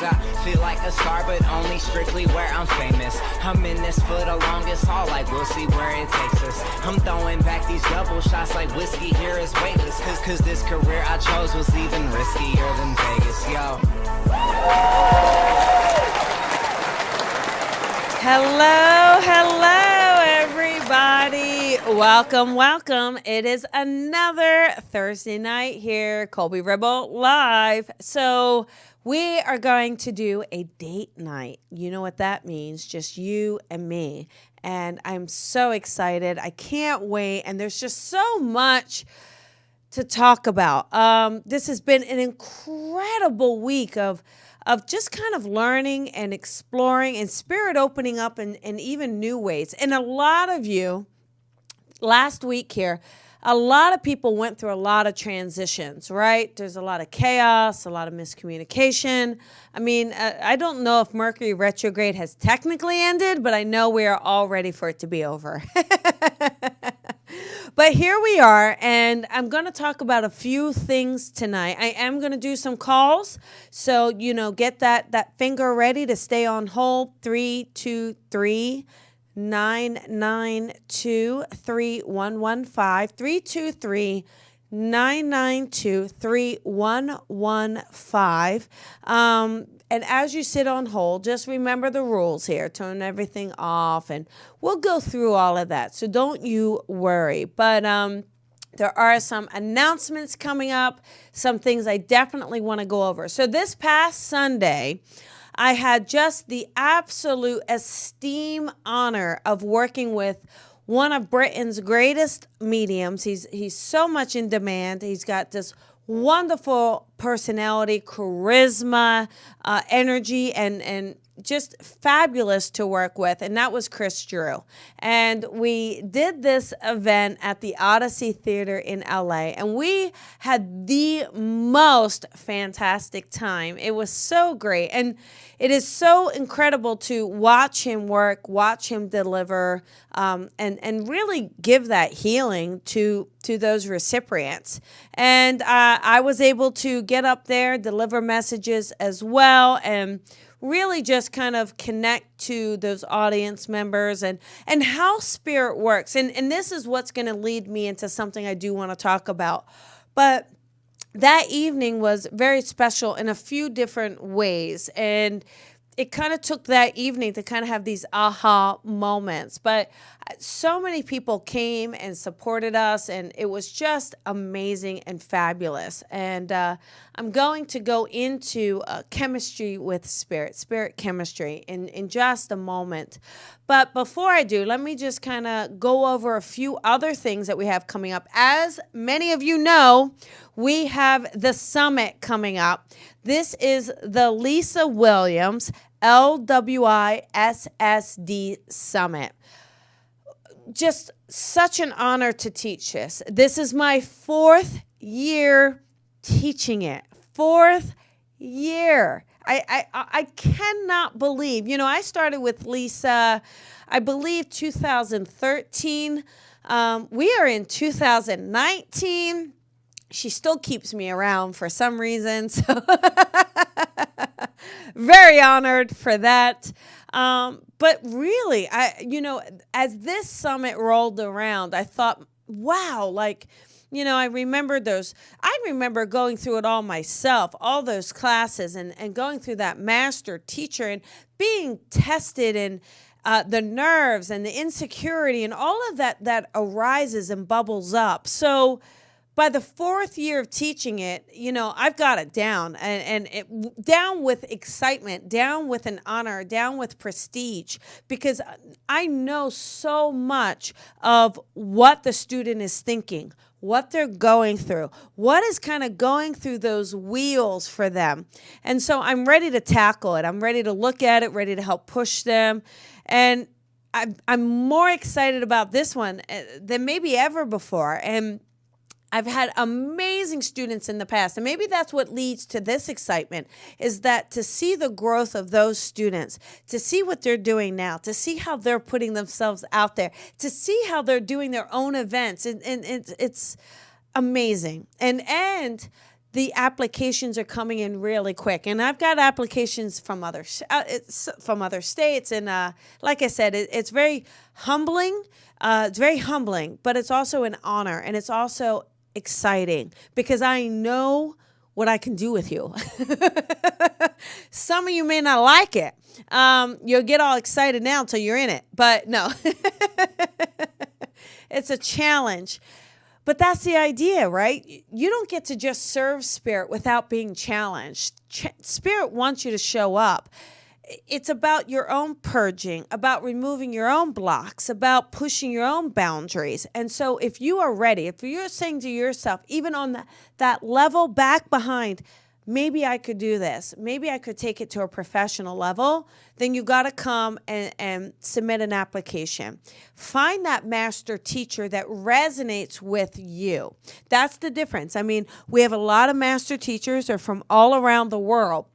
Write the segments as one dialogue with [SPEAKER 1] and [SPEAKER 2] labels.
[SPEAKER 1] Cause I feel like a star, but only strictly where I'm famous. I'm in this for the longest haul, like we'll see where it takes us. I'm throwing back these double shots like whiskey here is weightless. Cause this career I chose was even riskier than Vegas, yo.
[SPEAKER 2] Hello, everybody. Welcome. It is another Thursday night here, Colby Rebel Live. So we are going to do a date night. You know what that means, just you and me. And I'm so excited. I can't wait. And there's just so much to talk about. This has been an incredible week of just kind of learning and exploring and spirit opening up in even new ways. And a lot of you, last week here, a lot of people went through a lot of transitions, right? There's a lot of chaos, a lot of miscommunication. I mean, I don't know if Mercury retrograde has technically ended, but I know we are all ready for it to be over. But here we are, and I'm going to talk about a few things tonight. I am going to do some calls, so, you know, get that finger ready to stay on hold. 323-992-3115. 323-992-3115. And as you sit on hold, just remember the rules here. Turn everything off, and we'll go through all of that. So don't you worry. But there are some announcements coming up, some things I definitely want to go over. So this past Sunday, I had just the absolute esteemed honor of working with one of Britain's greatest mediums. He's so much in demand. He's got this wonderful personality, charisma, energy, and just fabulous to work with. And that was Chris Drew. And we did this event at the Odyssey Theater in LA. And we had the most fantastic time. It was so great. And it is so incredible to watch him work, watch him deliver, and really give that healing to those recipients. And I was able to get up there, deliver messages as well, and really just kind of connect to those audience members and how spirit works. And this is what's going to lead me into something I do want to talk about. But that evening was very special in a few different ways. And it kind of took that evening to kind of have these aha moments. But so many people came and supported us, and it was just amazing and fabulous. And I'm going to go into chemistry with spirit chemistry in just a moment. But before I do, let me just kind of go over a few other things that we have coming up. As many of you know, we have the summit coming up. This is the Lisa Williams LWISSD Summit. Just such an honor to teach this. This is my 4th year teaching it. 4th year. I cannot believe. You know, I started with Lisa, I believe 2013. We are in 2019. She still keeps me around for some reason. So very honored for that. But really, as this summit rolled around, I thought, wow, like, you know, I remember going through it all myself, all those classes and going through that master teacher and being tested and the nerves and the insecurity and all of that arises and bubbles up. So by the 4th year of teaching it, you know, I've got it down down with excitement, down with an honor, down with prestige, because I know so much of what the student is thinking, what they're going through, what is kind of going through those wheels for them. And so I'm ready to tackle it. I'm ready to look at it, ready to help push them. And I'm more excited about this one than maybe ever before. And I've had amazing students in the past, and maybe that's what leads to this excitement, is that to see the growth of those students, to see what they're doing now, to see how they're putting themselves out there, to see how they're doing their own events, and it's amazing. And the applications are coming in really quick. And I've got applications from other states. And like I said, it's very humbling. It's very humbling, but it's also an honor. And it's also exciting because I know what I can do with you. Some of you may not like it. You'll get all excited now until you're in it. But no, it's a challenge. But that's the idea, right? You don't get to just serve Spirit without being challenged. Spirit wants you to show up. It's about your own purging, about removing your own blocks, about pushing your own boundaries. And so if you are ready, if you're saying to yourself, even on that level back behind, maybe I could do this, maybe I could take it to a professional level, then you got to come and submit an application. Find that master teacher that resonates with you. That's the difference. I mean, we have a lot of master teachers are from all around the world,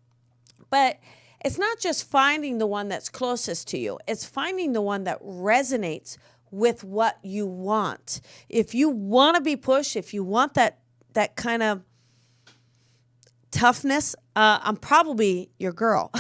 [SPEAKER 2] but it's not just finding the one that's closest to you. It's finding the one that resonates with what you want. If you want to be pushed, if you want that kind of toughness, I'm probably your girl.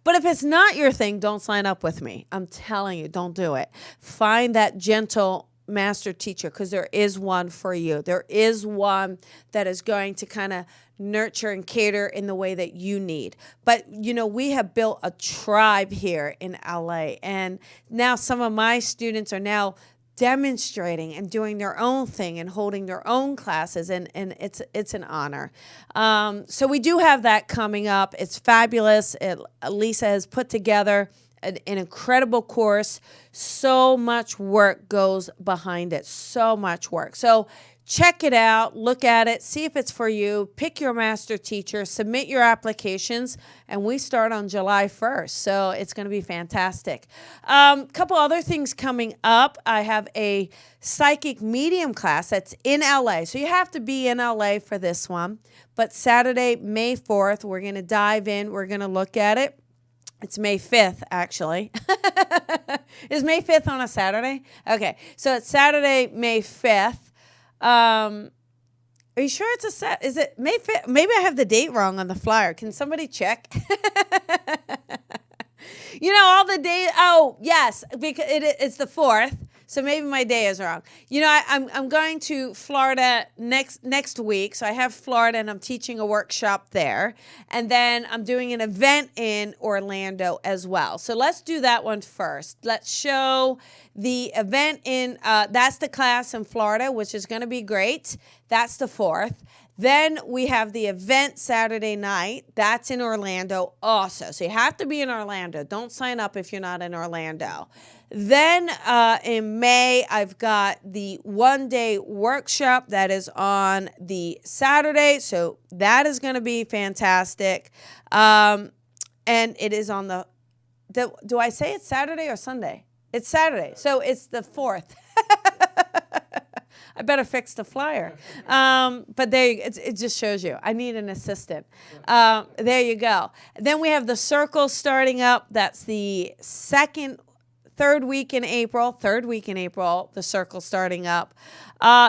[SPEAKER 2] But if it's not your thing, don't sign up with me. I'm telling you, don't do it. Find that gentle master teacher because there is one for you. There is one that is going to kind of nurture and cater in the way that you need. But, we have built a tribe here in LA. And now some of my students are now demonstrating and doing their own thing and holding their own classes, and it's an honor. So we do have that coming up. It's fabulous. Lisa has put together an incredible course. So much work goes behind it. So much work. So check it out, look at it, see if it's for you, pick your master teacher, submit your applications, and we start on July 1st. So it's going to be fantastic. Couple other things coming up. I have a psychic medium class that's in LA. So you have to be in LA for this one. But Saturday, May 4th, we're going to dive in. We're going to look at it. It's May 5th, actually. Is May 5th on a Saturday? Okay. So it's Saturday, May 5th. Are you sure it's is it May 5th? Maybe I have the date wrong on the flyer. Can somebody check? All the days. Oh, yes, because it's the 4th. So maybe my day is wrong. I'm going to Florida next week. So I have Florida and I'm teaching a workshop there. And then I'm doing an event in Orlando as well. So let's do that one first. Let's show the event in, that's the class in Florida, which is going to be great. That's the 4th. Then we have the event Saturday night. That's in Orlando also. So you have to be in Orlando. Don't sign up if you're not in Orlando. Then in May, I've got the one-day workshop that is on the Saturday. So that is going to be fantastic. And it is on do I say it's Saturday or Sunday? It's Saturday. So it's the 4th. I better fix the flyer. But there it just shows you. I need an assistant. There you go. Then we have the circle starting up. That's the third week in April, the circle starting up.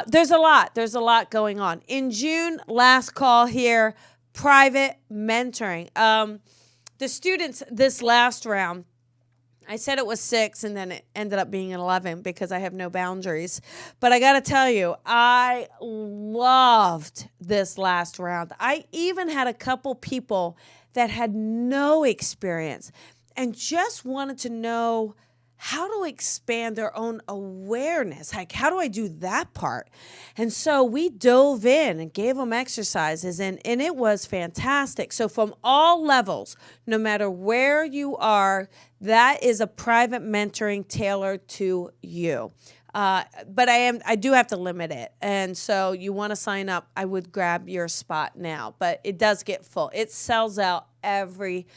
[SPEAKER 2] There's a lot going on. In June, last call here, private mentoring. The students this last round, I said it was 6 and then it ended up being 11 because I have no boundaries. But I got to tell you, I loved this last round. I even had a couple people that had no experience and just wanted to know how to expand their own awareness. Like, how do I do that part? And so we dove in and gave them exercises, and it was fantastic. So from all levels, no matter where you are, that is a private mentoring tailored to you. But I do have to limit it. And so you want to sign up, I would grab your spot now. But it does get full. It sells out every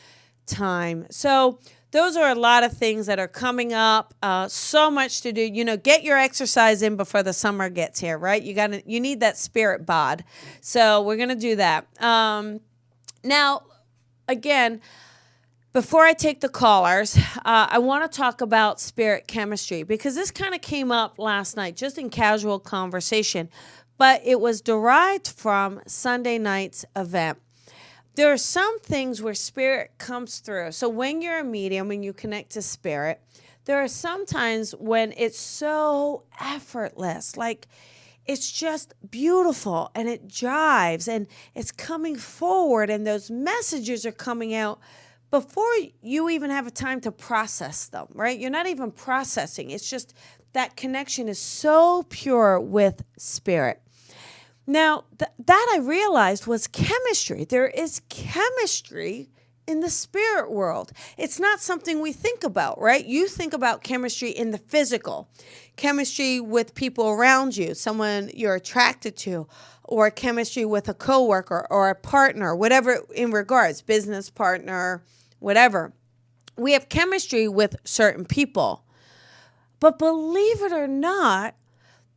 [SPEAKER 2] time. So those are a lot of things that are coming up. So much to do. Get your exercise in before the summer gets here, right? You need that spirit bod. So we're gonna do that. Now, again, before I take the callers, I want to talk about spirit chemistry because this kind of came up last night, just in casual conversation. but it was derived from Sunday night's event. There are some things where spirit comes through. So when you're a medium, when you connect to spirit, there are some times when it's so effortless, like it's just beautiful and it jives and it's coming forward and those messages are coming out before you even have a time to process them, right? You're not even processing. It's just that connection is so pure with spirit. Now, that I realized was chemistry. There is chemistry in the spirit world. It's not something we think about, right? You think about chemistry in the physical, chemistry with people around you, someone you're attracted to, or chemistry with a coworker or a partner, whatever in regards, business partner, whatever. We have chemistry with certain people. But believe it or not,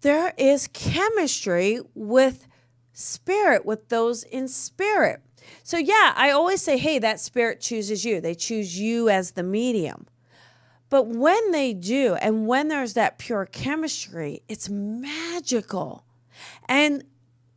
[SPEAKER 2] there is chemistry with spirit, with those in spirit. So yeah, I always say, hey, that spirit chooses you. They choose you as the medium. But when they do, and when there's that pure chemistry, it's magical. And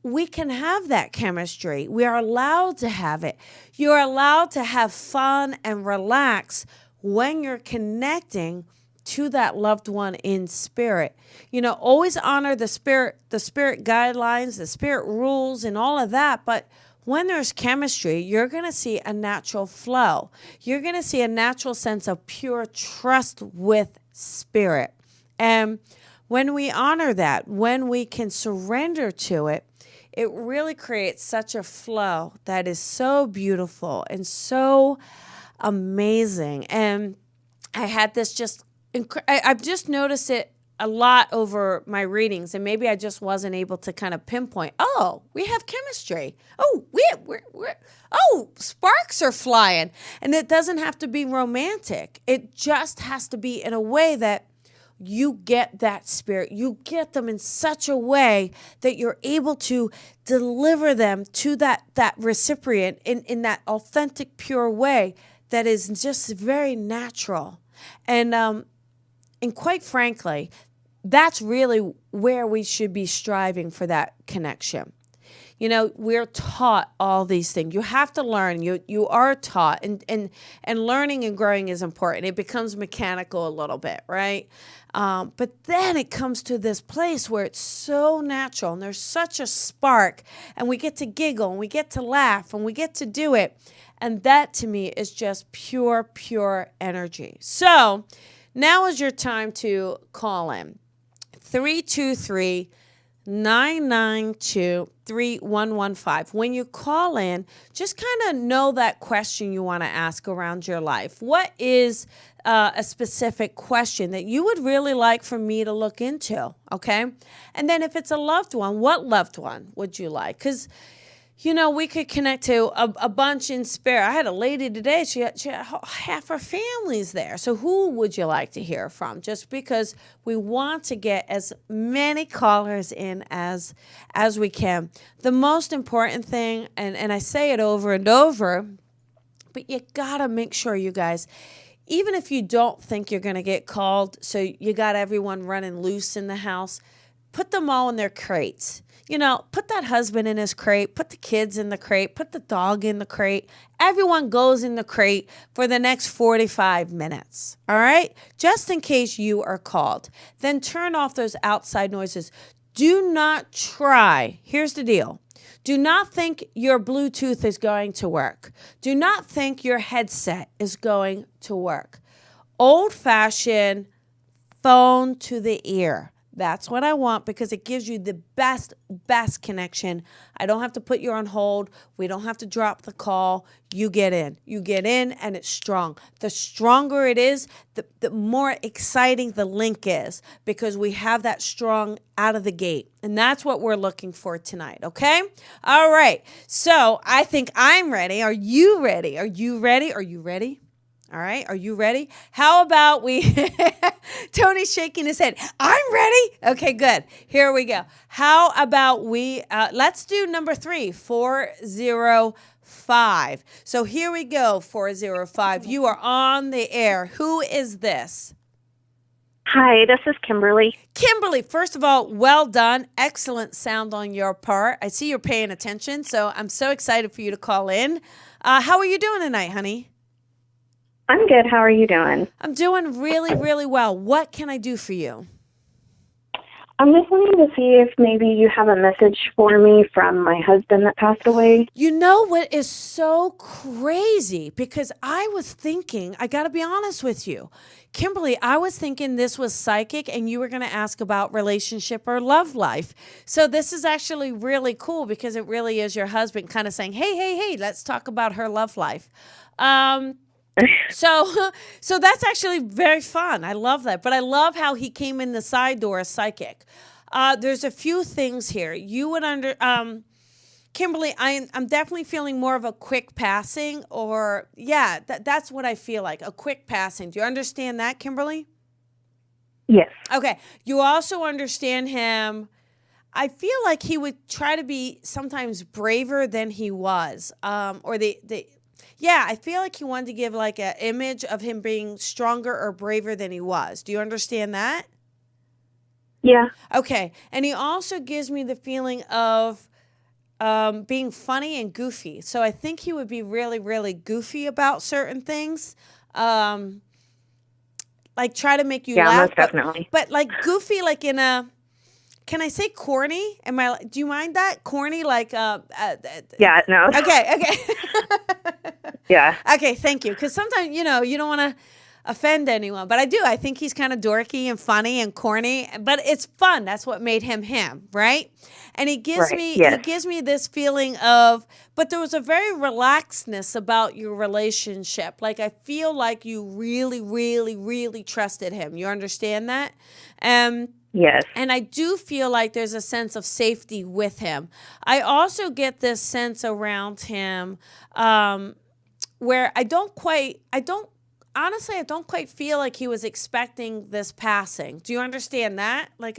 [SPEAKER 2] we can have that chemistry. We are allowed to have it. You're allowed to have fun and relax when you're connecting to that loved one in spirit. You know, always honor the spirit guidelines, the spirit rules and all of that. But when there's chemistry, you're going to see a natural flow. You're going to see a natural sense of pure trust with spirit. And when we honor that, when we can surrender to it, it really creates such a flow that is so beautiful and so amazing. And I had this I've just noticed it a lot over my readings, and maybe I just wasn't able to kind of pinpoint, oh, we have chemistry. Oh, sparks are flying. And it doesn't have to be romantic. It just has to be in a way that you get that spirit. You get them in such a way that you're able to deliver them to that recipient in that authentic, pure way that is just very natural. And quite frankly, that's really where we should be striving for that connection. You know, we're taught all these things. You have to learn. You are taught, and learning and growing is important. It becomes mechanical a little bit, right? But then it comes to this place where it's so natural, and there's such a spark, and we get to giggle, and we get to laugh, and we get to do it. And that, to me, is just pure, pure energy. So now is your time to call in. 323-992-3115. When you call in, just kind of know that question you want to ask around your life. What is a specific question that you would really like for me to look into, okay? And then if it's a loved one, what loved one would you like? Because you know, we could connect to a bunch in spirit. I had a lady today, she had half her family's there. So who would you like to hear from? Just because we want to get as many callers in as we can. The most important thing, and I say it over and over, but you got to make sure, you guys, even if you don't think you're going to get called, so you got everyone running loose in the house, put them all in their crates. You know, put that husband in his crate, put the kids in the crate, put the dog in the crate. Everyone goes in the crate for the next 45 minutes, all right? Just in case you are called. Then turn off those outside noises. Do not try. Here's the deal. Do not think your Bluetooth is going to work. Do not think your headset is going to work. Old-fashioned phone to the ear. That's what I want because it gives you the best connection. I don't have to put you on hold. We don't have to drop the call. You get in. You get in and it's strong. The stronger it is, the more exciting the link is because we have that strong out of the gate. And that's what we're looking for tonight, okay? All right. So I think I'm ready. Are you ready? Are you ready? Are you ready? All right. Are you ready? How about Tony's shaking his head. I'm ready. Okay, good. Here we go. How about let's do number 3, 405. So here we go, 405. You are on the air. Who is this?
[SPEAKER 3] Hi, this is Kimberly.
[SPEAKER 2] Kimberly, first of all, well done. Excellent sound on your part. I see you're paying attention, so I'm so excited for you to call in. How are you doing tonight, honey?
[SPEAKER 3] I'm good. How are you doing?
[SPEAKER 2] I'm doing really, really well. What can I do for you?
[SPEAKER 3] I'm just wanting to see if maybe you have a message for me from my husband that passed away.
[SPEAKER 2] You know what is so crazy? Because I was thinking, I got to be honest with you, Kimberly, I was thinking this was psychic and you were going to ask about relationship or love life. So this is actually really cool because it really is your husband kind of saying, hey, let's talk about her love life. So that's actually very fun. I love that. But I love how he came in the side door as psychic. There's a few things here. You would Kimberly, I'm definitely feeling more of a quick passing that's what I feel like, a quick passing. Do you understand that, Kimberly?
[SPEAKER 3] Yes.
[SPEAKER 2] Okay. You also understand him. I feel like he would try to be sometimes braver than he was. I feel like he wanted to give like an image of him being stronger or braver than he was. Do you understand that?
[SPEAKER 3] Yeah.
[SPEAKER 2] Okay. And he also gives me the feeling of being funny and goofy. So I think he would be really, really goofy about certain things. Like try to make you laugh.
[SPEAKER 3] Yeah, most definitely.
[SPEAKER 2] But like goofy, like in a... Can I say corny? Do you mind that? Corny, like...
[SPEAKER 3] yeah, no.
[SPEAKER 2] Okay.
[SPEAKER 3] Yeah.
[SPEAKER 2] Okay, thank you. Because sometimes, you don't want to offend anyone. But I do. I think he's kind of dorky and funny and corny. But it's fun. That's what made him him, right? And he gives me this feeling of... But there was a very relaxedness about your relationship. Like, I feel like you really, really, really trusted him. You understand that?
[SPEAKER 3] Yes.
[SPEAKER 2] And I do feel like there's a sense of safety with him. I also get this sense around him where I don't quite feel like he was expecting this passing. Do you understand that? Like,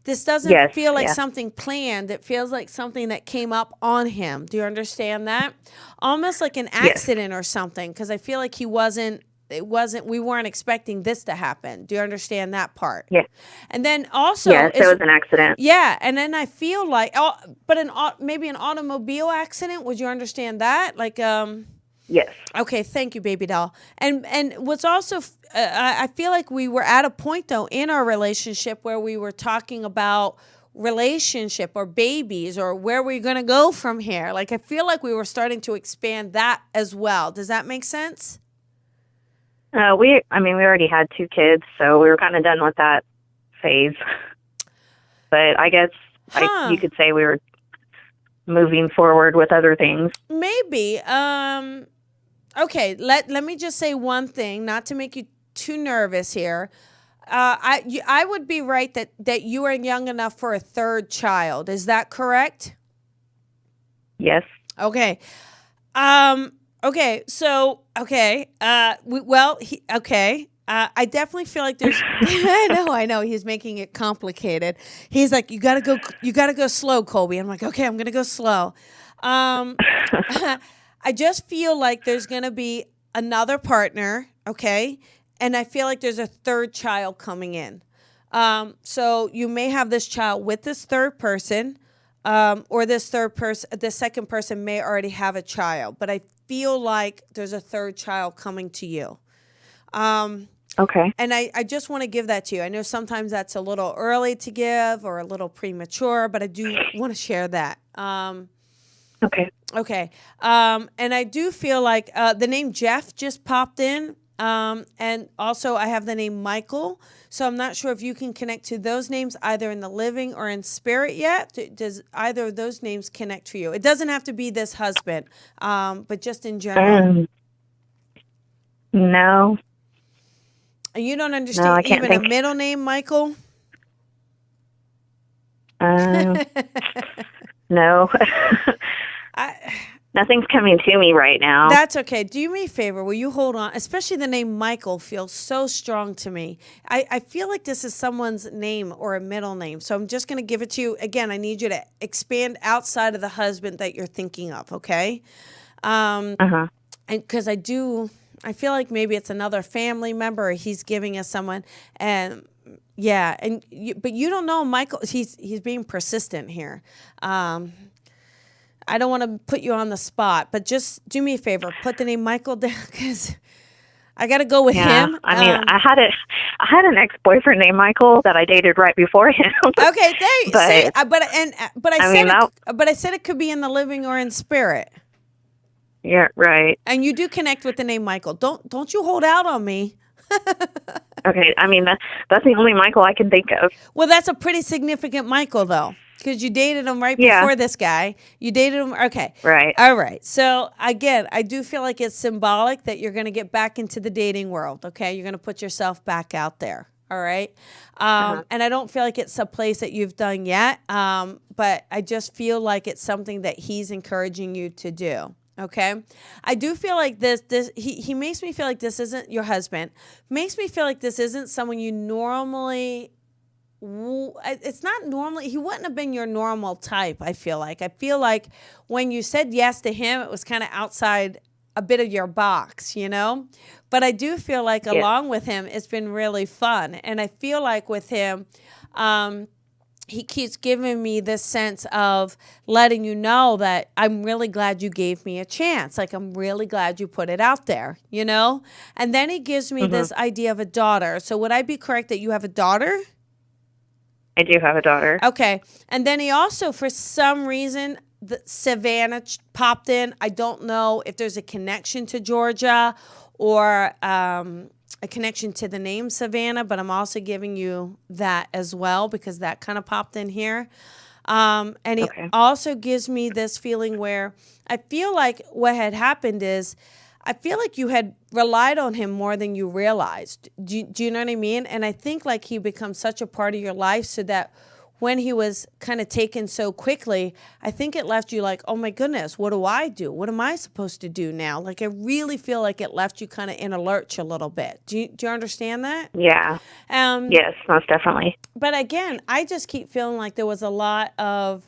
[SPEAKER 2] this doesn't feel like something planned. It feels like something that came up on him. Do you understand that? Almost like an accident or something, because I feel like we weren't expecting this to happen. Do you understand that part?
[SPEAKER 3] Yeah.
[SPEAKER 2] And then also...
[SPEAKER 3] Yes, it was an accident.
[SPEAKER 2] Yeah, and then I feel like... maybe an automobile accident. Would you understand that? Like...
[SPEAKER 3] Yes.
[SPEAKER 2] Okay, thank you, baby doll. And what's also... I feel like we were at a point, though, in our relationship where we were talking about relationship or babies or where we're going to go from here. Like, I feel like we were starting to expand that as well. Does that make sense?
[SPEAKER 3] We already had 2 kids, so we were kind of done with that phase. But I guess you could say we were moving forward with other things.
[SPEAKER 2] Maybe. Okay, let me just say one thing, not to make you too nervous here. I would be right that you are young enough for a 3rd child. Is that correct?
[SPEAKER 3] Yes.
[SPEAKER 2] Okay. Okay, so, okay, I definitely feel like there's, I know, he's making it complicated. He's like, you gotta go slow, Colby. I'm like, okay, I'm gonna go slow. I just feel like there's gonna be another partner, okay? And I feel like there's a 3rd child coming in. So you may have this child with this 3rd person, or this 2nd person may already have a child, but I feel like there's a 3rd child coming to you.
[SPEAKER 3] Okay.
[SPEAKER 2] And I just want to give that to you. I know sometimes that's a little early to give or a little premature, but I do want to share that.
[SPEAKER 3] Okay.
[SPEAKER 2] Okay. And I do feel like the name Jeff just popped in. And also I have the name Michael. So I'm not sure if you can connect to those names either in the living or in spirit yet. Does either of those names connect for you? It doesn't have to be this husband, but just in general.
[SPEAKER 3] No.
[SPEAKER 2] And you don't understand even a middle name, Michael?
[SPEAKER 3] No. Nothing's coming to me right now.
[SPEAKER 2] That's okay. Do me a favor. Will you hold on? Especially the name Michael feels so strong to me. I feel like this is someone's name or a middle name. So I'm just going to give it to you. Again, I need you to expand outside of the husband that you're thinking of, okay? And because I do I feel like maybe it's another family member or he's giving us someone. And yeah, but you don't know Michael. He's being persistent here. I don't want to put you on the spot, but just do me a favor. Put the name Michael down because I got to go with him.
[SPEAKER 3] I mean, I had an ex-boyfriend named Michael that I dated right before him.
[SPEAKER 2] Okay, but I said it could be in the living or in spirit.
[SPEAKER 3] Yeah, right.
[SPEAKER 2] And you do connect with the name Michael. Don't you hold out on me.
[SPEAKER 3] Okay, I mean that's the only Michael I can think of.
[SPEAKER 2] Well, that's a pretty significant Michael though. Because you dated him right before this guy. You dated him. Okay.
[SPEAKER 3] Right.
[SPEAKER 2] All right. So, again, I do feel like it's symbolic that you're going to get back into the dating world. Okay. You're going to put yourself back out there. All right. And I don't feel like it's a place that you've done yet. But I just feel like it's something that he's encouraging you to do. Okay. I do feel like he makes me feel like this isn't your husband. Makes me feel like this isn't someone you normally. It's not normally, he wouldn't have been your normal type, I feel like when you said yes to him, it was kind of outside a bit of your box, you know? But I do feel like along with him, it's been really fun. And I feel like with him, he keeps giving me this sense of letting you know that I'm really glad you gave me a chance. Like, I'm really glad you put it out there, you know? And then he gives me this idea of a daughter. So would I be correct that you have a daughter?
[SPEAKER 3] I do have a daughter.
[SPEAKER 2] Okay. And then he also, for some reason, Savannah popped in. I don't know if there's a connection to Georgia or a connection to the name Savannah, but I'm also giving you that as well because that kind of popped in here. And he also gives me this feeling where I feel like what had happened is I feel like you had relied on him more than you realized. Do you know what I mean? And I think like he becomes such a part of your life so that when he was kind of taken so quickly, I think it left you like, oh my goodness, what do I do? What am I supposed to do now? Like I really feel like it left you kind of in a lurch a little bit. Do you understand that?
[SPEAKER 3] Yeah. Yes, most definitely.
[SPEAKER 2] But again, I just keep feeling like there was a lot of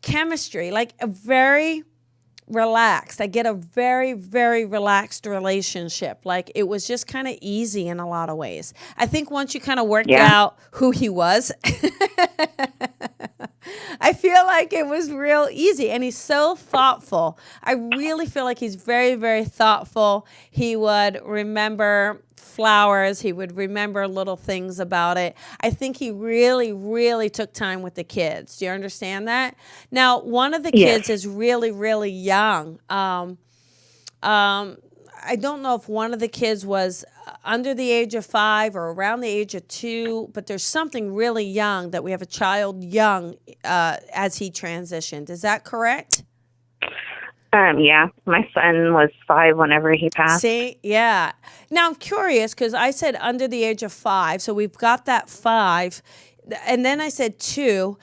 [SPEAKER 2] chemistry, like a very relaxed. I get a very, very relaxed relationship. Like it was just kind of easy in a lot of ways. I think once you kind of worked out who he was, I feel like it was real easy. And he's so thoughtful. I really feel like he's very, very thoughtful. He would remember flowers. He would remember little things about it. I think he really, really took time with the kids. Do you understand that? Now, one of the kids is really, really young. I don't know if one of the kids was under the age of 5 or around the age of 2, but there's something really young that we have a child young as he transitioned. Is that correct?
[SPEAKER 3] Yeah, my son was 5 whenever he passed.
[SPEAKER 2] See, yeah. Now I'm curious because I said under the age of 5, so we've got that 5, and then I said 2.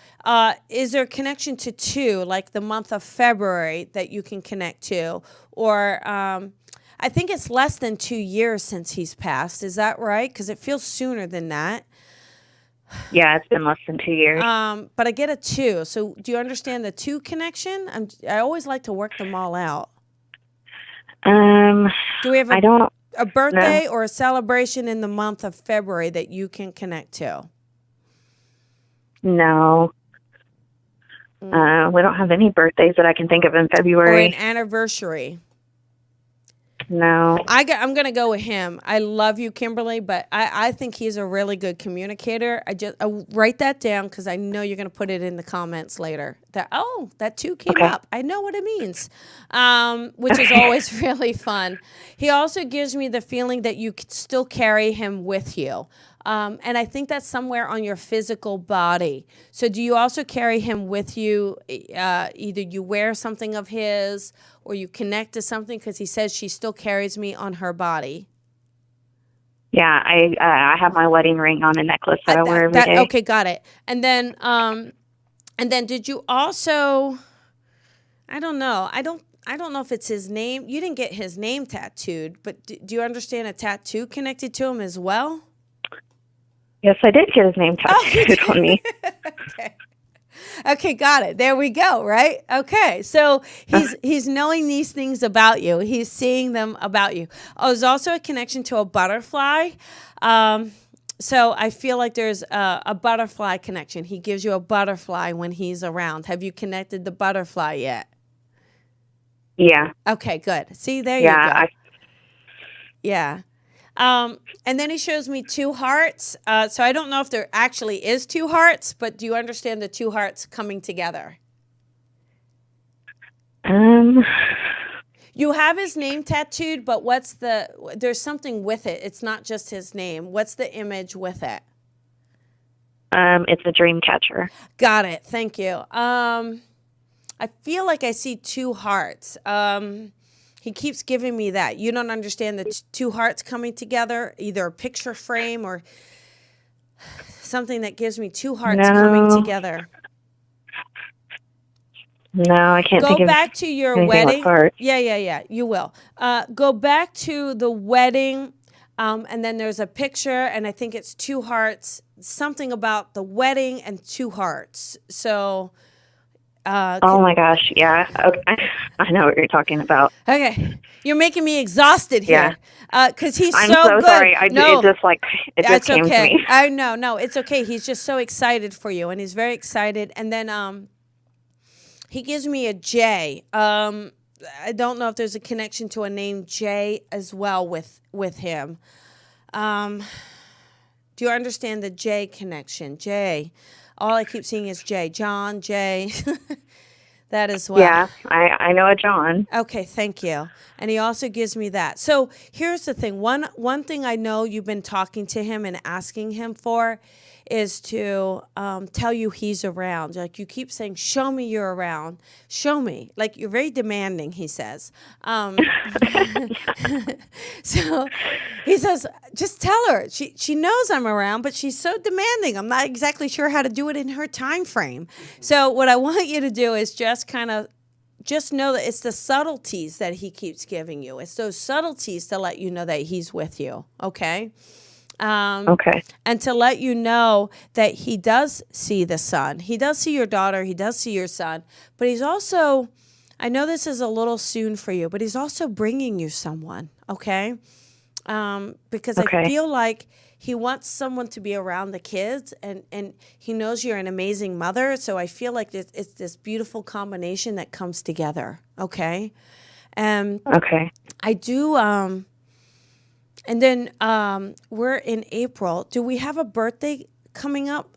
[SPEAKER 2] Is there a connection to 2, like the month of February that you can connect to, or I think it's less than 2 years since he's passed. Is that right? Because it feels sooner than that.
[SPEAKER 3] Yeah, it's been less than 2 years.
[SPEAKER 2] But I get a 2. So do you understand the 2 connection? I always like to work them all out. Do we have a birthday or a celebration in the month of February that you can connect to?
[SPEAKER 3] No. We don't have any birthdays that I can think of in February.
[SPEAKER 2] Or an anniversary?
[SPEAKER 3] No.
[SPEAKER 2] I'm going to go with him. I love you, Kimberly, but I think he's a really good communicator. I write that down because I know you're going to put it in the comments later. That 2 came up. I know what it means, which is always really fun. He also gives me the feeling that you could still carry him with you. And I think that's somewhere on your physical body. So do you also carry him with you? Either you wear something of his or you connect to something, because he says she still carries me on her body.
[SPEAKER 3] Yeah, I have my wedding ring on a necklace that I wear every day.
[SPEAKER 2] Okay, got it. And then did you also? I don't know. I don't know if it's his name. You didn't get his name tattooed, but do you understand a tattoo connected to him as well?
[SPEAKER 3] Yes, I did get his name tattooed on me.
[SPEAKER 2] Okay. Okay, got it. There we go, right? Okay. So he's knowing these things about you. He's seeing them about you. Oh, there's also a connection to a butterfly. So I feel like there's a butterfly connection. He gives you a butterfly when he's around. Have you connected the butterfly yet?
[SPEAKER 3] Yeah.
[SPEAKER 2] Okay, good. See, there you go. Yeah. And then he shows me 2 hearts. So I don't know if there actually is 2 hearts, but do you understand the 2 hearts coming together? You have his name tattooed, but there's something with it. It's not just his name. What's the image with it?
[SPEAKER 3] It's a dream catcher.
[SPEAKER 2] Got it. Thank you. I feel like I see 2 hearts. He keeps giving me that. You don't understand the 2 hearts coming together, either a picture frame or something that gives me 2 hearts coming together.
[SPEAKER 3] No, I can't think of
[SPEAKER 2] Go back to your wedding. Yeah. You will. Go back to the wedding, and then there's a picture, and I think it's 2 hearts. Something about the wedding and 2 hearts. So.
[SPEAKER 3] Oh my gosh, yeah. Okay. I know what you're talking about.
[SPEAKER 2] Okay. You're making me exhausted here. Because he's
[SPEAKER 3] I'm
[SPEAKER 2] so good.
[SPEAKER 3] Sorry. It just came to me.
[SPEAKER 2] I know. No, it's okay. He's just so excited for you, and he's very excited. And then he gives me a J. I don't know if there's a connection to a name J as well with him. Do you understand the J connection? J. All I keep seeing is J. John, J. That as well.
[SPEAKER 3] Yeah, I know a John.
[SPEAKER 2] Okay, thank you. And he also gives me that. So here's the thing. One thing I know you've been talking to him and asking him for is to tell you he's around. Like you keep saying, show me you're around. Show me. Like you're very demanding, he says. So he says, just tell her. She knows I'm around, but she's so demanding. I'm not exactly sure how to do it in her time frame. So what I want you to do is just know that it's the subtleties that he keeps giving you. It's those subtleties to let you know that he's with you. Okay?
[SPEAKER 3] Okay.
[SPEAKER 2] And to let you know that he does see the son. He does see your daughter. He does see your son. But he's also, I know this is a little soon for you, but he's also bringing you someone, okay? Because I feel like he wants someone to be around the kids, and he knows you're an amazing mother. So I feel like it's this beautiful combination that comes together, okay?
[SPEAKER 3] Okay.
[SPEAKER 2] I do... And then we're in April. Do we have a birthday coming up?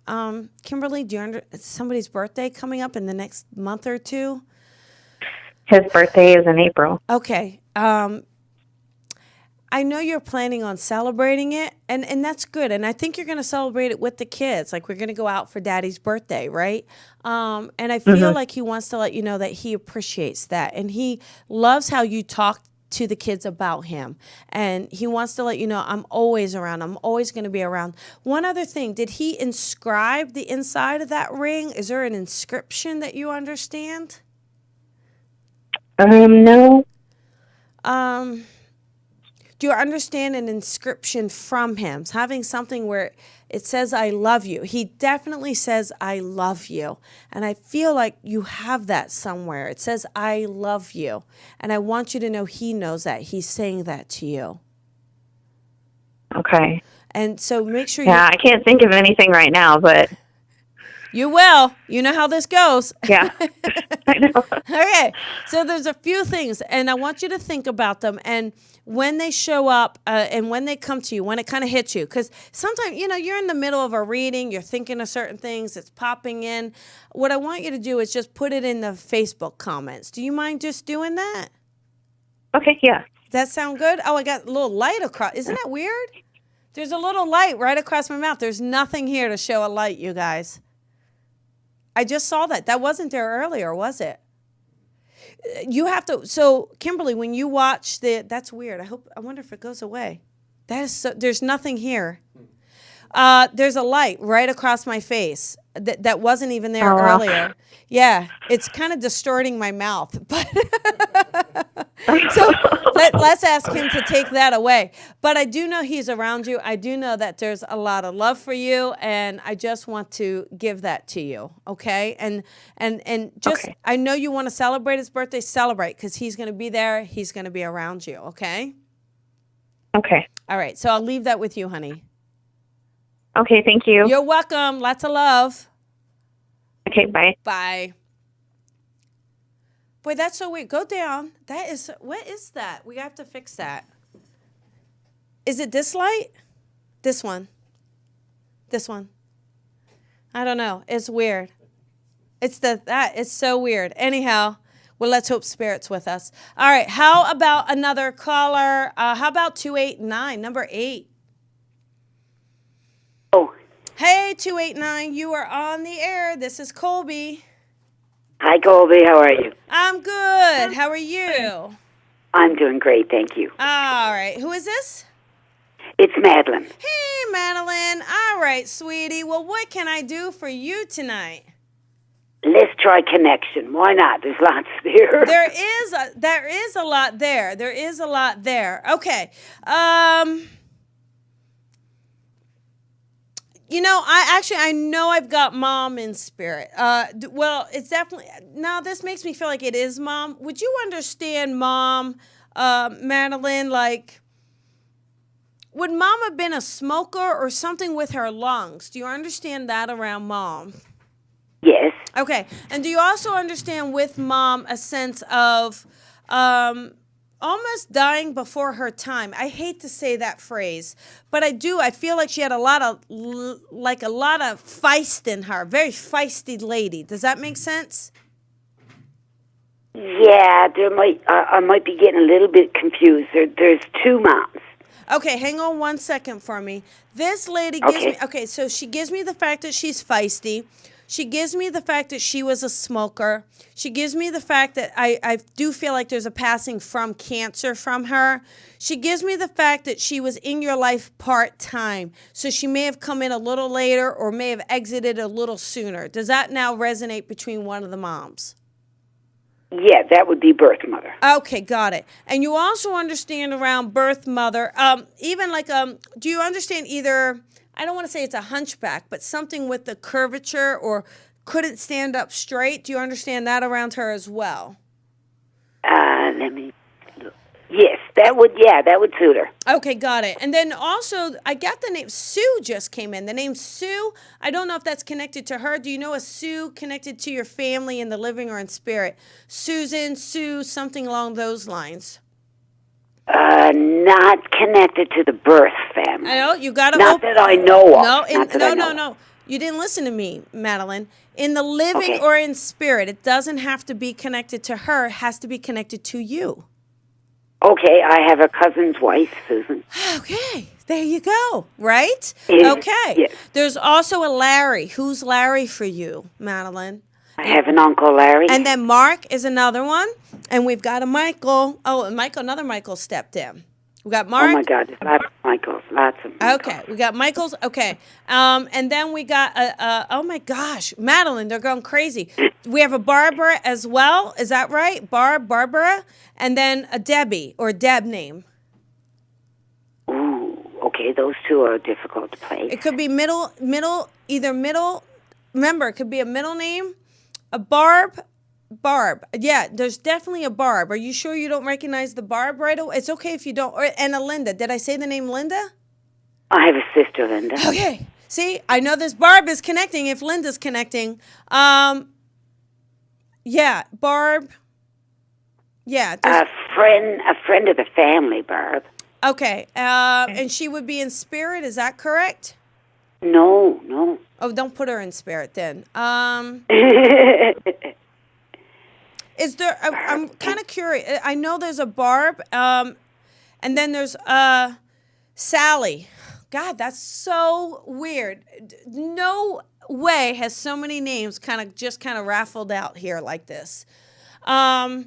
[SPEAKER 2] Kimberly, somebody's birthday coming up in the next month or 2?
[SPEAKER 3] His birthday is in April.
[SPEAKER 2] Okay. I know you're planning on celebrating it, and that's good. And I think you're going to celebrate it with the kids. Like, we're going to go out for Daddy's birthday, right? And I feel like he wants to let you know that he appreciates that. And he loves how you talk to the kids about him, and he wants to let you know, I'm always around. I'm always going to be around. One other thing, did he inscribe the inside of that ring? Is there an inscription that you understand?
[SPEAKER 3] No.
[SPEAKER 2] Do you understand an inscription from him? It's having something where it says, I love you. He definitely says, I love you. And I feel like you have that somewhere. It says, I love you. And I want you to know he knows that. He's saying that to you.
[SPEAKER 3] Okay.
[SPEAKER 2] And so make sure
[SPEAKER 3] I can't think of anything right now, but...
[SPEAKER 2] You will. You know how this goes.
[SPEAKER 3] Yeah, I know.
[SPEAKER 2] Okay. So there's a few things, and I want you to think about them. And when they show up and when they come to you, when it kind of hits you, because sometimes, you're in the middle of a reading, you're thinking of certain things, it's popping in. What I want you to do is just put it in the Facebook comments. Do you mind just doing that?
[SPEAKER 3] Okay, yeah.
[SPEAKER 2] Does that sound good? Oh, I got a little light across. Isn't that weird? There's a little light right across my mouth. There's nothing here to show a light, you guys. I just saw that. That wasn't there earlier, was it? You have to. So, Kimberly, when you watch that's weird. I wonder if it goes away. That is so. There's nothing here. There's a light right across my face that wasn't even there earlier. Yeah, it's kind of distorting my mouth, but so let's ask him to take that away. But I do know he's around you. I do know that there's a lot of love for you, and I just want to give that to you, okay? And just I know you want to celebrate his birthday. Celebrate, because he's going to be there. He's going to be around you, okay?
[SPEAKER 3] Okay.
[SPEAKER 2] All right. So I'll leave that with you, honey.
[SPEAKER 3] Okay, thank you.
[SPEAKER 2] You're welcome. Lots of love.
[SPEAKER 3] Okay, bye.
[SPEAKER 2] Bye. Boy, that's so weird. Go down. What is that? We have to fix that. Is it this light? This one. This one. I don't know. It's weird. It's so weird. Anyhow, well, let's hope Spirit's with us. All right. How about another caller? How about 289, number 8?
[SPEAKER 4] Oh.
[SPEAKER 2] Hey, 289, you are on the air. This is Colby.
[SPEAKER 4] Hi, Colby. How are you?
[SPEAKER 2] I'm good. How are you?
[SPEAKER 4] I'm doing great, thank you.
[SPEAKER 2] All right. Who is this?
[SPEAKER 4] It's Madeline.
[SPEAKER 2] Hey, Madeline. All right, sweetie. Well, what can I do for you tonight?
[SPEAKER 4] Let's try connection. Why not? There's lots there.
[SPEAKER 2] There is a lot there. There is a lot there. Okay. You know, I know I've got mom in spirit. Well, it's definitely, now this makes me feel like it is mom. Would you understand mom, Madeline, like, would mom have been a smoker or something with her lungs? Do you understand that around mom?
[SPEAKER 4] Yes.
[SPEAKER 2] Okay. And do you also understand with mom a sense of almost dying before her time? I hate to say that phrase, but I do. I feel like she had a lot of feist in her. Very feisty lady. Does that make sense?
[SPEAKER 4] Yeah, I might be getting a little bit confused. There's two moms.
[SPEAKER 2] Okay, hang on 1 second for me. This lady gives me, so she gives me the fact that she's feisty. She gives me the fact that she was a smoker. She gives me the fact that I do feel like there's a passing from cancer from her. She gives me the fact that she was in your life part-time. So she may have come in a little later or may have exited a little sooner. Does that now resonate between one of the moms?
[SPEAKER 4] Yeah, that would be birth mother.
[SPEAKER 2] Okay, got it. And you also understand around birth mother, even like, do you understand either, I don't want to say it's a hunchback, but something with the curvature or couldn't stand up straight? Do you understand that around her as well?
[SPEAKER 4] Let me look. Yes, that would suit her.
[SPEAKER 2] Okay, got it. And then also, I got the name, Sue just came in. The name Sue, I don't know if that's connected to her. Do you know a Sue connected to your family in the living or in spirit? Susan, Sue, something along those lines.
[SPEAKER 4] Not connected to the birth family.
[SPEAKER 2] I know, you got to...
[SPEAKER 4] Not that I know of.
[SPEAKER 2] No. You didn't listen to me, Madeline. In the living or in spirit, it doesn't have to be connected to her. It has to be connected to you.
[SPEAKER 4] Okay, I have a cousin's wife, Susan.
[SPEAKER 2] Okay, there you go, right?
[SPEAKER 4] Yes,
[SPEAKER 2] okay.
[SPEAKER 4] yes.
[SPEAKER 2] There's also a Larry. Who's Larry for you, Madeline?
[SPEAKER 4] I have an Uncle Larry.
[SPEAKER 2] And then Mark is another one. And we've got a Michael. Oh, and another Michael stepped in. We got Mark.
[SPEAKER 4] Oh, my God, there's lots of Michaels,
[SPEAKER 2] Okay, we got Michaels. Okay. And then we got, oh, my gosh, Madeline, they're going crazy. We have a Barbara as well. Is that right? Barbara. And then a Debbie or Deb name.
[SPEAKER 4] Ooh, okay, those two are difficult to place.
[SPEAKER 2] It could be middle. Remember, it could be a middle name, a Barb. Yeah, there's definitely a Barb. Are you sure you don't recognize the Barb right away? It's okay if you don't. And a Linda. Did I say the name Linda?
[SPEAKER 4] I have a sister, Linda.
[SPEAKER 2] Okay. See, I know this Barb is connecting if Linda's connecting. Yeah, Barb. Yeah.
[SPEAKER 4] A friend of the family, Barb.
[SPEAKER 2] Okay. And she would be in spirit. Is that correct?
[SPEAKER 4] No.
[SPEAKER 2] Oh, don't put her in spirit then. Is there? I'm kind of curious. I know there's a Barb, and then there's Sally. God, that's so weird. No way has so many names kind of raffled out here like this.
[SPEAKER 4] Wow.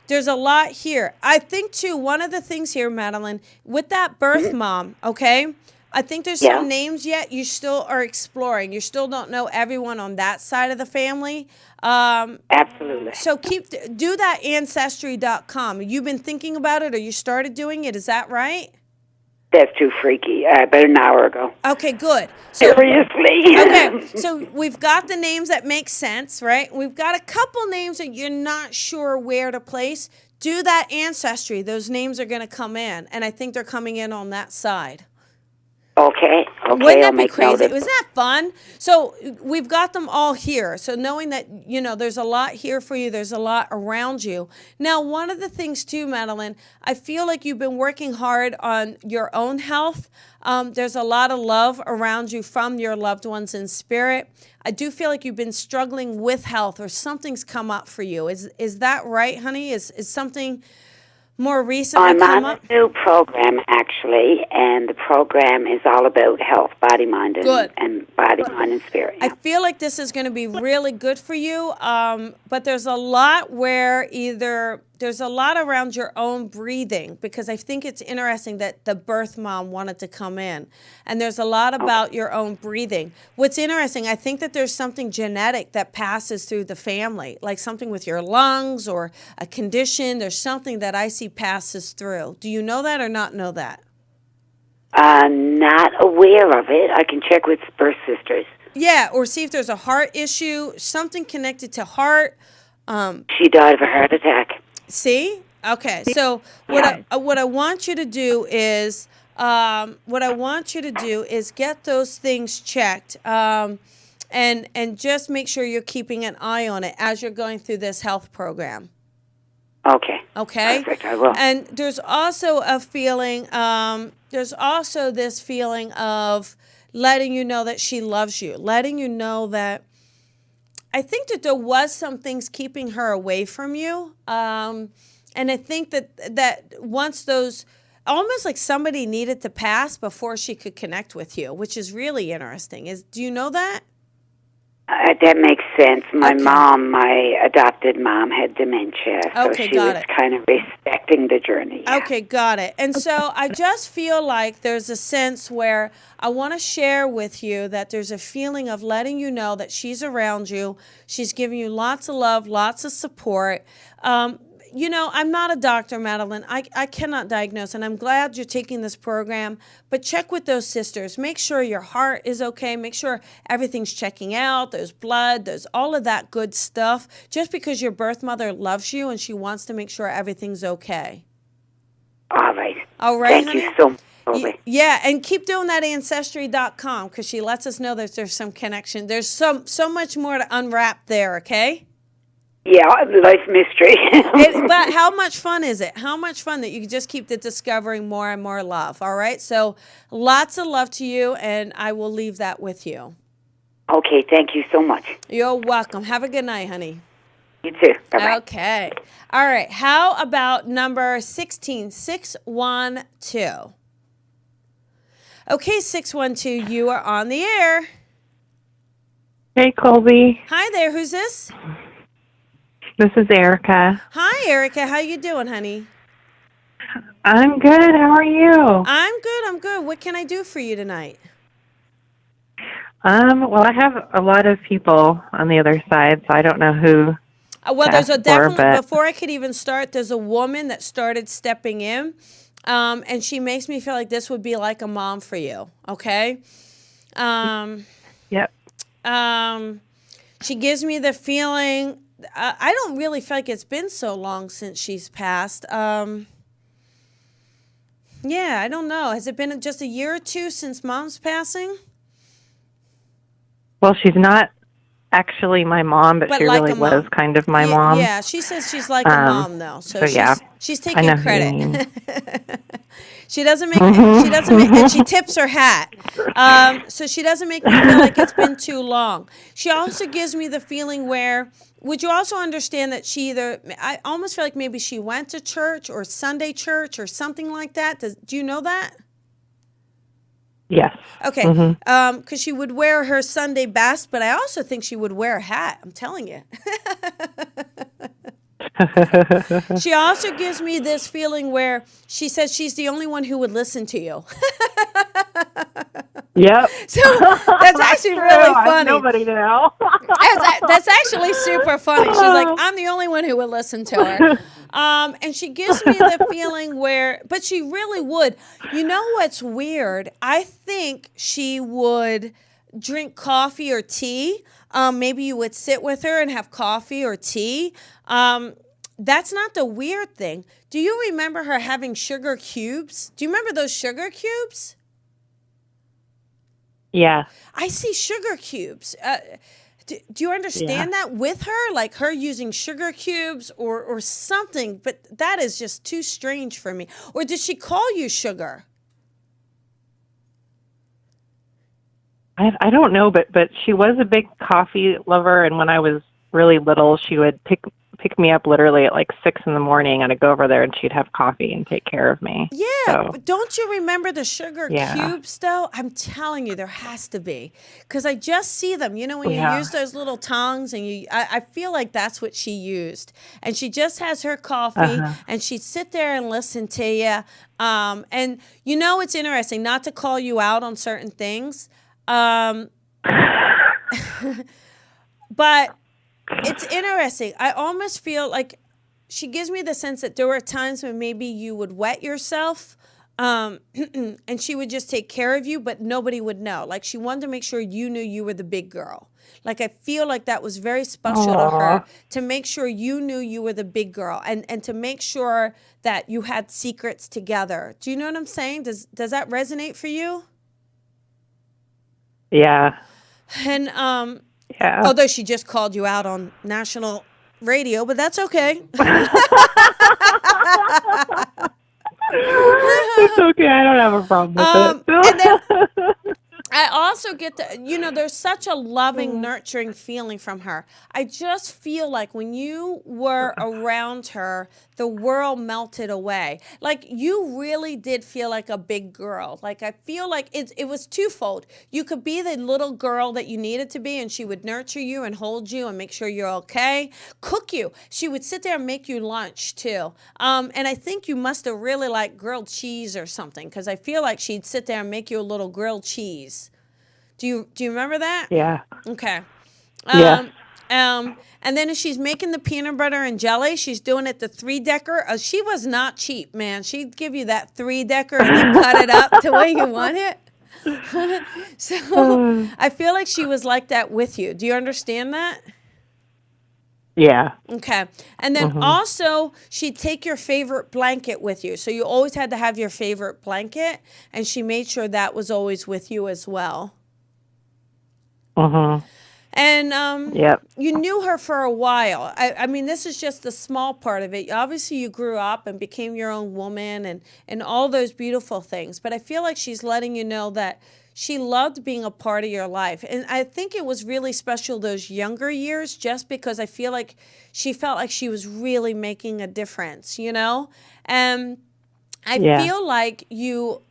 [SPEAKER 2] There's a lot here. I think too. One of the things here, Madeline, with that birth mom. Okay. I think there's some names yet you still are exploring. You still don't know everyone on that side of the family.
[SPEAKER 4] Absolutely.
[SPEAKER 2] So do that ancestry.com. You've been thinking about it, or you started doing it. Is that right?
[SPEAKER 4] That's too freaky. About an hour ago.
[SPEAKER 2] Okay, good. So,
[SPEAKER 4] seriously.
[SPEAKER 2] Okay, so we've got the names that make sense, right? We've got a couple names that you're not sure where to place. Do that ancestry. Those names are going to come in, and I think they're coming in on that side.
[SPEAKER 4] Okay.
[SPEAKER 2] Wouldn't that be crazy? Was that fun? So we've got them all here. So knowing that, there's a lot here for you, there's a lot around you. Now, one of the things too, Madeline, I feel like you've been working hard on your own health. There's a lot of love around you from your loved ones in spirit. I do feel like you've been struggling with health, or something's come up for you. Is that right, honey? Is something more recently come up?
[SPEAKER 4] I'm on a new program, actually, and the program is all about health, body, mind, and body, mind, and spirit. Yeah.
[SPEAKER 2] I feel like this is going to be really good for you, but there's a lot where there's a lot around your own breathing, because I think it's interesting that the birth mom wanted to come in, and there's a lot about your own breathing. What's interesting, I think that there's something genetic that passes through the family, like something with your lungs or a condition. There's something that I see passes through. Do you know that or not know that?
[SPEAKER 4] Not aware of it. I can check with birth sisters.
[SPEAKER 2] Yeah, or see if there's a heart issue, something connected to heart.
[SPEAKER 4] She died of a heart attack.
[SPEAKER 2] See? Okay. So what I want you to do is get those things checked, and just make sure you're keeping an eye on it as you're going through this health program.
[SPEAKER 4] Okay.
[SPEAKER 2] Okay.
[SPEAKER 4] Perfect. I will.
[SPEAKER 2] And there's also a feeling. There's also this feeling of letting you know that she loves you, letting you know that. I think that there was some things keeping her away from you, and I think that once those, almost like somebody needed to pass before she could connect with you, which is really interesting. Do you know that?
[SPEAKER 4] That makes sense. My mom, my adopted mom, had dementia, so she was kind of respecting the journey. Yeah.
[SPEAKER 2] Okay, got it. And so I just feel like there's a sense where I want to share with you that there's a feeling of letting you know that she's around you. She's giving you lots of love, lots of support. I'm not a doctor, Madeline. I cannot diagnose, and I'm glad you're taking this program. But check with those sisters. Make sure your heart is okay. Make sure everything's checking out. There's blood. There's all of that good stuff. Just because your birth mother loves you and she wants to make sure everything's okay.
[SPEAKER 4] All right.
[SPEAKER 2] All right,
[SPEAKER 4] Thank you so much, Colby.
[SPEAKER 2] Yeah, and keep doing that ancestry.com, because she lets us know that there's some connection. There's so much more to unwrap there, okay?
[SPEAKER 4] Yeah, life's mystery.
[SPEAKER 2] But how much fun is it? How much fun that you can just keep discovering more and more love, all right? So lots of love to you, and I will leave that with you.
[SPEAKER 4] Okay, thank you so much.
[SPEAKER 2] You're welcome. Have a good night, honey.
[SPEAKER 4] You too. Bye-bye.
[SPEAKER 2] Okay. All right. How about number 16612? Okay, 612, you are on the air.
[SPEAKER 5] Hey, Colby.
[SPEAKER 2] Hi there. Who's this?
[SPEAKER 5] This is Erica.
[SPEAKER 2] Hi, Erica. How you doing, honey?
[SPEAKER 5] I'm good. How are you?
[SPEAKER 2] I'm good. What can I do for you tonight?
[SPEAKER 5] Well, I have a lot of people on the other side, so I don't know who.
[SPEAKER 2] Well, there's definitely, before I could even start, there's a woman that started stepping in, and she makes me feel like this would be like a mom for you, okay?
[SPEAKER 5] Yep.
[SPEAKER 2] She gives me the feeling, I don't really feel like it's been so long since she's passed. Yeah, I don't know. Has it been just a year or two since Mom's passing?
[SPEAKER 5] Well, she's not actually my mom, but she
[SPEAKER 2] like
[SPEAKER 5] really was kind of my mom.
[SPEAKER 2] Yeah, she says she's like a mom, though. So
[SPEAKER 5] yeah,
[SPEAKER 2] she's taking credit. She doesn't make,
[SPEAKER 5] Mm-hmm.
[SPEAKER 2] and she tips her hat. So she doesn't make me feel like it's been too long. She also gives me the feeling where, would you also understand that I almost feel like maybe she went to church or Sunday church or something like that. Do you know that?
[SPEAKER 5] Yes.
[SPEAKER 2] Okay.
[SPEAKER 5] Mm-hmm.
[SPEAKER 2] Because she would wear her Sunday best, but I also think she would wear a hat. I'm telling you. She also gives me this feeling where she says she's the only one who would listen to you.
[SPEAKER 5] Yep.
[SPEAKER 2] So that's actually really funny.
[SPEAKER 5] Nobody knew.
[SPEAKER 2] That's actually super funny. She's like, I'm the only one who would listen to her. And she gives me the feeling but she really would. You know what's weird? I think she would drink coffee or tea. Maybe you would sit with her and have coffee or tea. That's not the weird thing. Do you remember her having sugar cubes? Do you remember those sugar cubes?
[SPEAKER 5] Yeah.
[SPEAKER 2] I see sugar cubes. Do you understand that with her? Like her using sugar cubes or something, but that is just too strange for me. Or did she call you sugar?
[SPEAKER 5] I don't know, but she was a big coffee lover, and when I was really little, she would pick me up literally at like 6 in the morning, and I'd go over there and she'd have coffee and take care of me.
[SPEAKER 2] Yeah, but don't you remember the sugar cubes though? I'm telling you, there has to be, because I just see them. You know, when you use those little tongs, and I feel like that's what she used. And she just has her coffee, and she'd sit there and listen to you. And you know, it's interesting, not to call you out on certain things, but it's interesting. I almost feel like she gives me the sense that there were times when maybe you would wet yourself, and she would just take care of you, but nobody would know. Like she wanted to make sure you knew you were the big girl. Like I feel like that was very special to her, to make sure you knew you were the big girl, and to make sure that you had secrets together. Do you know what I'm saying? Does that resonate for you?
[SPEAKER 5] Yeah.
[SPEAKER 2] And although she just called you out on national radio, but that's okay.
[SPEAKER 5] It's okay. I don't have a problem with it.
[SPEAKER 2] And then I also get there's such a loving, nurturing feeling from her. I just feel like when you were around her, the world melted away. Like you really did feel like a big girl. Like I feel like it was twofold. You could be the little girl that you needed to be, and she would nurture you and hold you and make sure you're okay. Cook you. She would sit there and make you lunch too. And I think you must have really liked grilled cheese or something, because I feel like she'd sit there and make you a little grilled cheese. Do you remember that?
[SPEAKER 5] Yeah.
[SPEAKER 2] Okay.
[SPEAKER 5] Yeah.
[SPEAKER 2] And then if she's making the peanut butter and jelly, she's doing it the 3-decker. She was not cheap, man. She'd give you that 3-decker and then cut it up the way you want it. So I feel like she was like that with you. Do you understand that?
[SPEAKER 5] Yeah.
[SPEAKER 2] Okay. And then also she'd take your favorite blanket with you. So you always had to have your favorite blanket, and she made sure that was always with you as well. And you knew her for a while. I mean, this is just the small part of it. Obviously, you grew up and became your own woman and all those beautiful things. But I feel like she's letting you know that she loved being a part of your life. And I think it was really special those younger years, just because I feel like she felt like she was really making a difference, you know? And I feel like you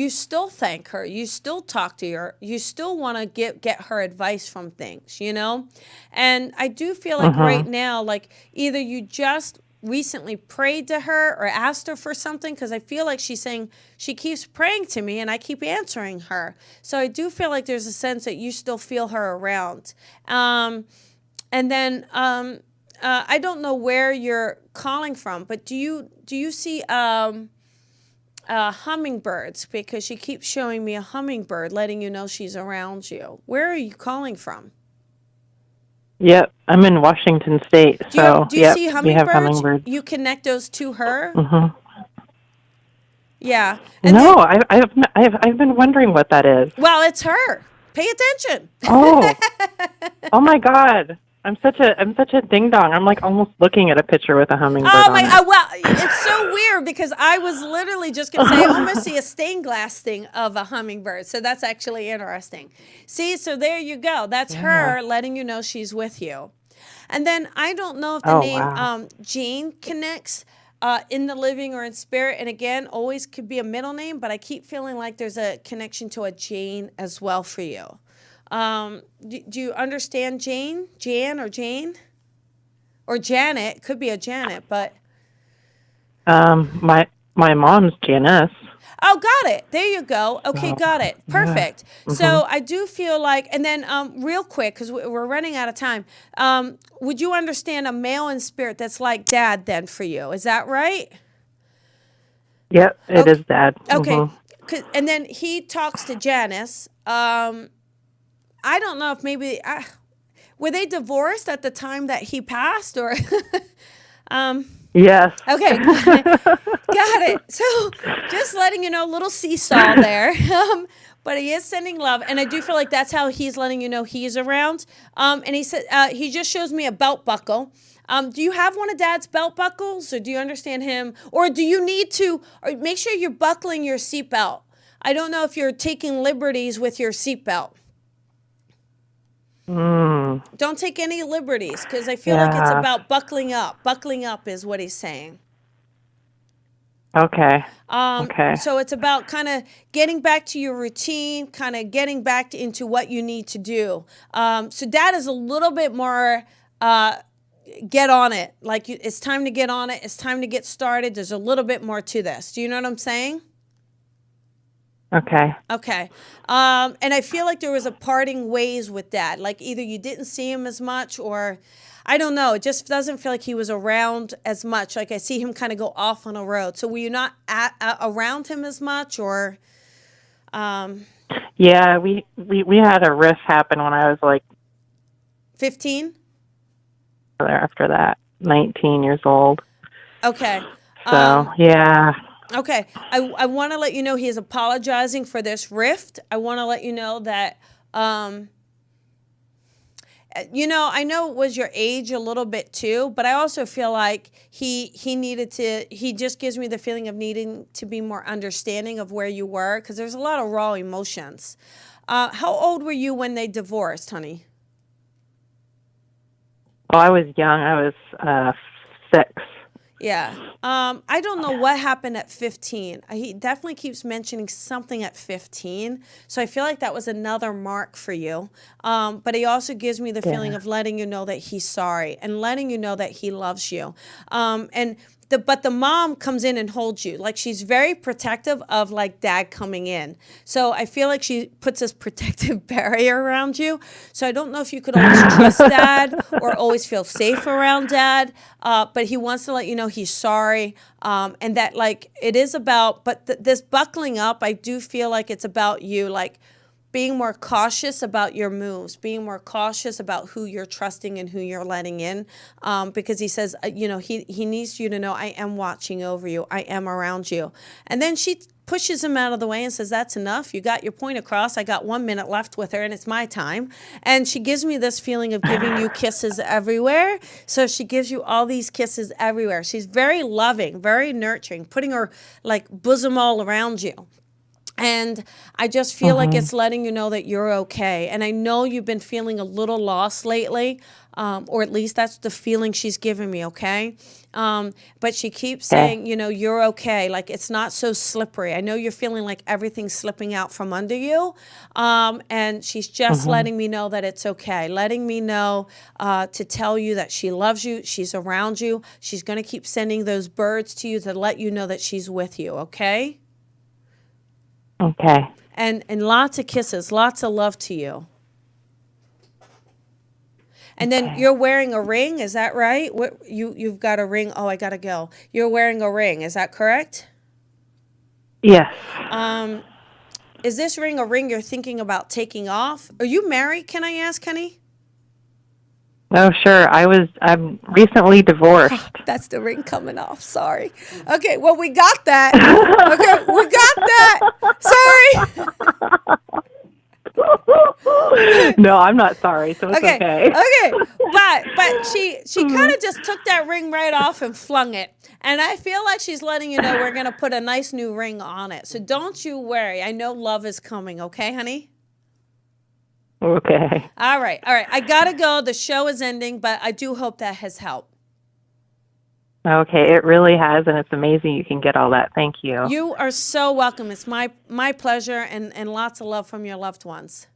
[SPEAKER 2] still thank her, you still talk to her, you still want to get her advice from things, you know? And I do feel like right now, like either you just recently prayed to her or asked her for something, because I feel like she's saying she keeps praying to me and I keep answering her. So I do feel like there's a sense that you still feel her around. And then I don't know where you're calling from, but do you see hummingbirds? Because she keeps showing me a hummingbird, letting you know she's around you. Where are you calling from?
[SPEAKER 5] Yep, I'm in Washington State.
[SPEAKER 2] Do you see hummingbirds?
[SPEAKER 5] We have hummingbirds.
[SPEAKER 2] You connect those to her? Yeah.
[SPEAKER 5] I've been wondering what that is.
[SPEAKER 2] Well, it's her. Pay attention.
[SPEAKER 5] Oh my God. I'm such a ding dong. I'm like almost looking at a picture with a hummingbird on it.
[SPEAKER 2] Well, it's so weird because I was literally just going to say I almost see a stained glass thing of a hummingbird. So that's actually interesting. See, so there you go. That's her letting you know she's with you. And then I don't know if the name Jane connects in the living or in spirit. And again, always could be a middle name, but I keep feeling like there's a connection to a Jane as well for you. Do you understand Jane? Jan or Jane? Or Janet. Could be a Janet, but...
[SPEAKER 5] My mom's Janice.
[SPEAKER 2] Oh, got it. There you go. Okay, got it. Perfect.
[SPEAKER 5] Yeah.
[SPEAKER 2] So I do feel like, and then real quick, because we're running out of time, would you understand a male in spirit that's like Dad then for you? Is that right?
[SPEAKER 5] Yep, it is Dad.
[SPEAKER 2] Okay. And then he talks to Janice. I don't know if maybe, were they divorced at the time that he passed or?
[SPEAKER 5] Yes.
[SPEAKER 2] Okay, got it. So just letting you know, little seesaw there. But he is sending love, and I do feel like that's how he's letting you know he's around. And he said he just shows me a belt buckle. Do you have one of Dad's belt buckles, or do you understand him? Or do you need to or make sure you're buckling your seatbelt? I don't know if you're taking liberties with your seatbelt. Don't take any liberties, because I feel like it's about buckling up. Buckling up is what he's saying.
[SPEAKER 5] Okay.
[SPEAKER 2] Okay. So it's about kind of getting back to your routine, kind of getting back into what you need to do. So Dad is a little bit more get on it. Like it's time to get on it. It's time to get started. There's a little bit more to this. Do you know what I'm saying?
[SPEAKER 5] Okay.
[SPEAKER 2] Okay. And I feel like there was a parting ways with Dad. Like either you didn't see him as much or I don't know. It just doesn't feel like he was around as much. Like I see him kind of go off on a road. So were you not around him as much or?
[SPEAKER 5] Yeah, we had a rift happen when I was like
[SPEAKER 2] 15?
[SPEAKER 5] After that, 19 years old.
[SPEAKER 2] Okay.
[SPEAKER 5] So, yeah.
[SPEAKER 2] Okay. I want to let you know he is apologizing for this rift. I want to let you know that, I know it was your age a little bit too, but I also feel like he just gives me the feeling of needing to be more understanding of where you were, because there's a lot of raw emotions. How old were you when they divorced, honey?
[SPEAKER 5] Oh, I was young. I was 6.
[SPEAKER 2] Yeah. I don't know what happened at 15. He definitely keeps mentioning something at 15. So I feel like that was another mark for you. But he also gives me the feeling of letting you know that he's sorry and letting you know that he loves you. But the mom comes in and holds you. Like she's very protective of like Dad coming in. So I feel like she puts this protective barrier around you. So I don't know if you could always trust Dad or always feel safe around Dad. But he wants to let you know he's sorry. And that like it is about, but this buckling up, I do feel like it's about you like being more cautious about your moves, being more cautious about who you're trusting and who you're letting in, because he says, he needs you to know, I am watching over you. I am around you. And then she pushes him out of the way and says, that's enough. You got your point across. I got 1 minute left with her and it's my time. And she gives me this feeling of giving you kisses everywhere. So she gives you all these kisses everywhere. She's very loving, very nurturing, putting her like bosom all around you. And I just feel like it's letting you know that you're okay. And I know you've been feeling a little lost lately, or at least that's the feeling she's giving me, okay? But she keeps saying, you're okay. Like, it's not so slippery. I know you're feeling like everything's slipping out from under you. And she's just letting me know that it's okay. Letting me know to tell you that she loves you. She's around you. She's going to keep sending those birds to you to let you know that she's with you, okay?
[SPEAKER 5] Okay.
[SPEAKER 2] And lots of kisses, lots of love to you. And then you're wearing a ring, is that right? You've got a ring. Oh, I gotta go. You're wearing a ring, is that correct?
[SPEAKER 5] Yes.
[SPEAKER 2] Is this ring a ring you're thinking about taking off? Are you married, can I ask, honey?
[SPEAKER 5] Oh, sure. I'm recently divorced.
[SPEAKER 2] Oh, that's the ring coming off. Sorry. Okay, well, we got that. Okay, we got that. Sorry.
[SPEAKER 5] No, I'm not sorry, so it's okay.
[SPEAKER 2] Okay, but she kind of just took that ring right off and flung it. And I feel like she's letting you know we're going to put a nice new ring on it. So don't you worry. I know love is coming, okay, honey?
[SPEAKER 5] Okay.
[SPEAKER 2] All right. I got to go. The show is ending, but I do hope that has helped.
[SPEAKER 5] Okay, it really has, and it's amazing you can get all that. Thank you.
[SPEAKER 2] You are so welcome. It's my pleasure, and lots of love from your loved ones.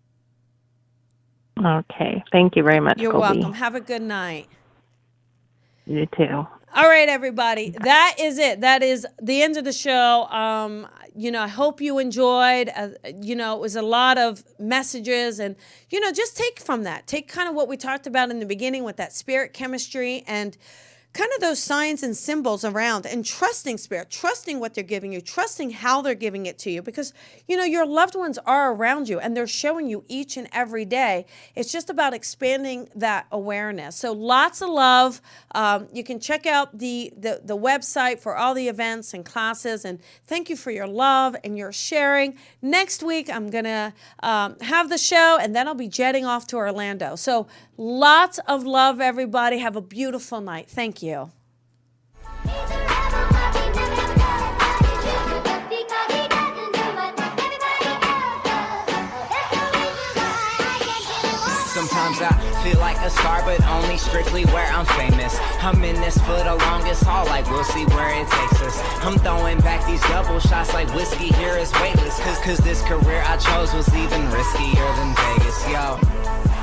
[SPEAKER 5] Okay. Thank you very much,
[SPEAKER 2] You're
[SPEAKER 5] Colby.
[SPEAKER 2] welcome. Have a good night.
[SPEAKER 5] You too.
[SPEAKER 2] All right, everybody. That is it. That is the end of the show. I hope you enjoyed. It was a lot of messages, and, just take from that. Take kind of what we talked about in the beginning with that spirit chemistry and kind of those signs and symbols around, and trusting spirit, trusting what they're giving you, trusting how they're giving it to you, because, your loved ones are around you and they're showing you each and every day. It's just about expanding that awareness. So lots of love. You can check out the website for all the events and classes, and thank you for your love and your sharing. Next week, I'm going to have the show, and then I'll be jetting off to Orlando. So lots of love, everybody. Have a beautiful night. Thank you.
[SPEAKER 1] Sometimes I feel like a star, but only strictly where I'm famous. I'm in this for the longest haul, like we'll see where it takes us. I'm throwing back these double shots like whiskey here is weightless. Cause this career I chose was even riskier than Vegas, yo.